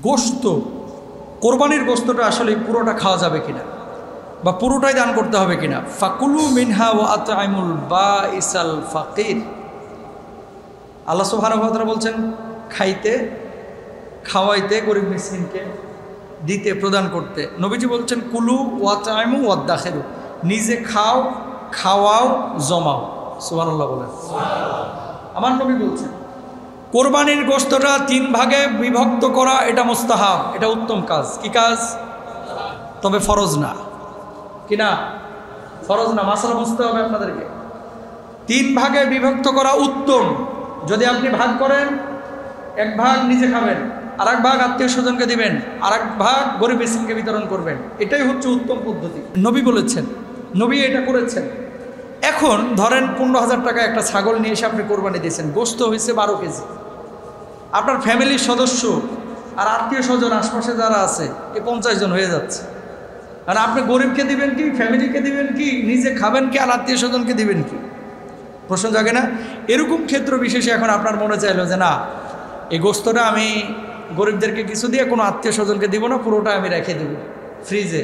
গোশত, কোরবানির গোশতটা আসলে পুরোটা খাওয়া যাবে কিনা বা পুরোটাই দান করতে হবে কিনা। ফাকুলু মিনহা ওয়া আত'ইমুল বাইসাল ফাকির, আল্লাহ সুবহানাহু ওয়া তাআলা বলছেন খাইতে, খাওয়াইতে, গরিব মিসকিনকে দিতে, প্রদান করতে। নবীজি বলছেন কুলু ওয়া তা'ইমু ওয়া দাখিরু, নিজে খাও, খাওয়াও, জমাও। সুবহানাল্লাহ বলেন। আমার নবী বলছেন কোরবানির গোশতটা 3 ভাগে বিভক্ত করা এটা মুস্তাহাব, এটা উত্তম কাজ। কি কাজ? তবে ফরজ না। কি না? ফরজ না। মাসালা বুঝতে হবে আপনাদেরকে। 3 ভাগে বিভক্ত করা উত্তম। যদি আপনি ভাগ করেন, 1 ভাগ নিজে খাবেন, আর 1 ভাগ আত্মীয় স্বজনকে দিবেন, আর 1 ভাগ গরিব মিসকিনকে বিতরণ করবেন, এটাই হচ্ছে উত্তম পদ্ধতি। নবী বলেছেন, নবী এটা করেছেন। এখন ধরেন 15,000 টাকা একটা ছাগল নিয়ে এসে আপনি কোরবানি দিয়েছেন, গোশত হয়েছে 12 কেজি। আপনার ফ্যামিলির সদস্য আর আত্মীয় স্বজন আশপাশে যারা আছে এ 50 জন হয়ে যাচ্ছে। আর আপনি গরিবকে দিবেন কি, ফ্যামিলিকে দিবেন কি, নিজে খাবেন কি, আর আত্মীয় স্বজনকে দিবেন কি? প্রশ্ন জাগে না? এরকম ক্ষেত্র বিশেষে এখন আপনার মনে চাইলো যে না, এই গোশতটা আমি গরিবদেরকে কিছু দিয়ে কোনো আত্মীয় স্বজনকে দিব না, পুরোটা আমি রেখে দেব ফ্রিজে।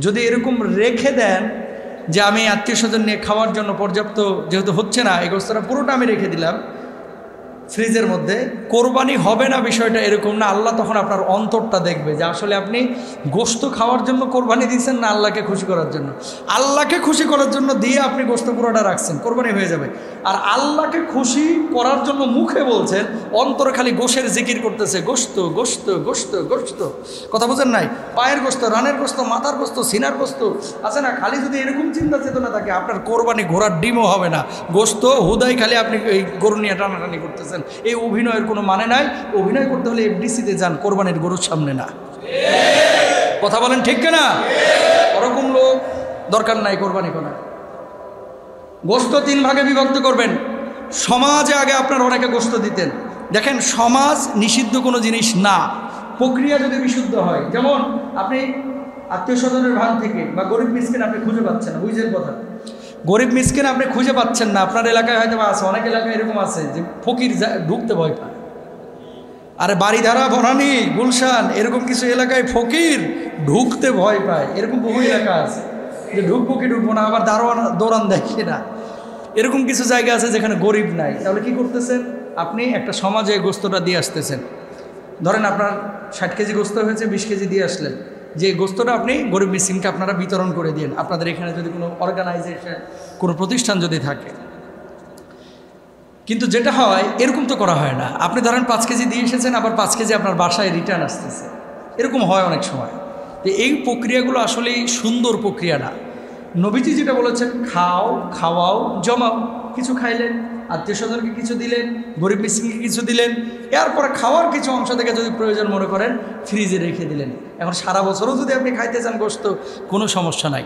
যদি এরকম রেখে দেন যে আমি আত্মীয় স্বজন নিয়ে খাওয়ার জন্য পর্যাপ্ত যেহেতু হচ্ছে না, এই গোশতটা পুরোটা আমি রেখে দিলাম ফ্রিজের মধ্যে, কোরবানি হবে না বিষয়টা এরকম না। আল্লাহ তখন আপনার অন্তরটা দেখবে যে আসলে আপনি গোশত খাওয়ার জন্য কোরবানি দিয়েছেন না আল্লাহকে খুশি করার জন্য। আল্লাহকে খুশি করার জন্য দিয়ে আপনি গোশত পুরোটা রাখছেন, কোরবানি হয়ে যাবে। আর আল্লাহকে খুশি করার জন্য মুখে বলছেন, অন্তরে খালি গোশের জিকির করতেছে, গোশত গোশত গোশত গোশত। কথা বোঝেন নাই? পায়ের গোশত, রানের গোশত, মাথার গোশত, সিনার গোশত আছে না? খালি যদি এরকম চিন্তা চেতনা থাকে, আপনার কোরবানি ঘোড়ার ডিমও হবে না। গোশত হুদাই খালি আপনি এই গরু নিয়ে টানাটানি করতেছেন। এই অভিনয়ের কোনো মানে নাই। অভিনয় করতে হলে এফডিসিতে যান, কোরবানির গরুর সামনে না। কথা বলেন ঠিক কিনা? ওরকম লোক দরকার নাই কোরবানি করার। গোশত 3 ভাগে বিভক্ত করবেন। সমাজে আগে আপনার অনেকে গোশত দিতেন। দেখেন, সমাজ নিষিদ্ধ কোনো জিনিস না, প্রক্রিয়া যদি বিশুদ্ধ হয়। যেমন আপনি আত্মীয় স্বজনের ভাগ থেকে বা গরিব মিসকিন আপনি খুঁজে পাচ্ছেন না, বুঝেন কথা? গরিব মিসকিন আপনি খুঁজে পাচ্ছেন না। আপনার এলাকায় হয়তো আছে, অনেক এলাকায় এরকম আছে যে ফকির ঢুকতে ভয় পায়। আরে বাড়িধারা, বনানী, গুলশান এরকম কিছু এলাকায় ফকির ঢুকতে ভয় পায়। এরকম বহু এলাকা আছে যে ঢুকবো কি ঢুকবো না, আবার দারোয়ান দৌড়ান দেখে না। এরকম কিছু জায়গা আছে যেখানে গরিব নাই। তাহলে কি করতেছেন? আপনি একটা সমাজে গোশতটা দিয়ে আসতেছেন। ধরেন আপনার 60 কেজি গোশত হয়েছে, 20 কেজি দিয়ে আসলেন। যে গোশতটা আপনি গরিব মিসকিনকে আপনারা বিতরণ করে দিন। আপনাদের এখানে যদি কোনো অর্গানাইজেশন, কোনো প্রতিষ্ঠান যদি থাকে। কিন্তু যেটা হয়, এরকম তো করা হয় না। আপনি ধরেন 5 কেজি দিয়ে এসেছেন, আবার 5 কেজি আপনার বাসায় রিটার্ন আসতেছে, এরকম হয় অনেক সময়। তো এই প্রক্রিয়াগুলো আসলে সুন্দর প্রক্রিয়া না। নবীজি যেটা বলেছেন, খাও, খাওয়াও, জমাও। কিছু খাইলেন, আত্মীয় স্বজনকে কিছু দিলেন, গরিব মিসকিনকে কিছু দিলেন, এরপরে খাওয়ার কিছু অংশ থেকে যদি প্রয়োজন মনে করেন ফ্রিজে রেখে দিলেন। এখন সারা বছরও যদি আপনি খাইতে চান গোশত, কোনো সমস্যা নাই।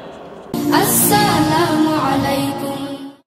আসসালামু আলাইকুম।